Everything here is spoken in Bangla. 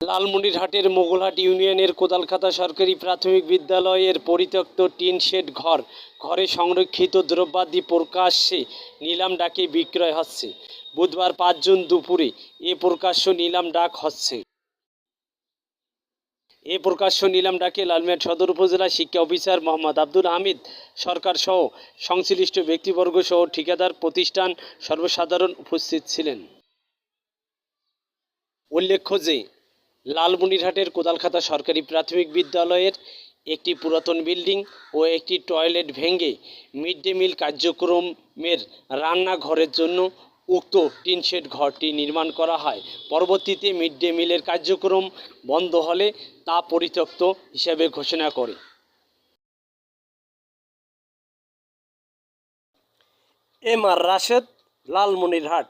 লালমনিরহাটের মোগলহাট ইউনিয়নের কোদালখাতা সরকারি প্রাথমিক বিদ্যালয়ের পরিত্যক্ত টিন শেড ঘরে সংরক্ষিত দ্রব্যাদি প্রকাশ্যে নিলাম ডাকে বিক্রয় হচ্ছে। বুধবার 5 জুন দুপুরে প্রকাশ্য নিলাম ডাক হচ্ছে। প্রকাশ্য নিলাম ডাকে লালমিয়াট সদর উপজেলা শিক্ষা অফিসার মোহাম্মদ আব্দুল হামিদ সরকার সহ সংশ্লিষ্ট ব্যক্তিবর্গ সহ ঠিকাদার প্রতিষ্ঠান সর্বসাধারণ উপস্থিত ছিলেন। উল্লেখ্য যে লালমনিরহাটের কোদালখাতা সরকারি প্রাথমিক বিদ্যালয়ের একটি পুরাতন বিল্ডিং ও একটি টয়লেট ভেঙে মিড ডে মিল কার্যক্রমের রান্নাঘরের জন্য উক্ত টিনশেড ঘরটি নির্মাণ করা হয়। পরবর্তীতে মিড ডে মিলের কার্যক্রম বন্ধ হলে তা পরিত্যক্ত হিসেবে ঘোষণা করে। M R Rashed, Lalmonirhat.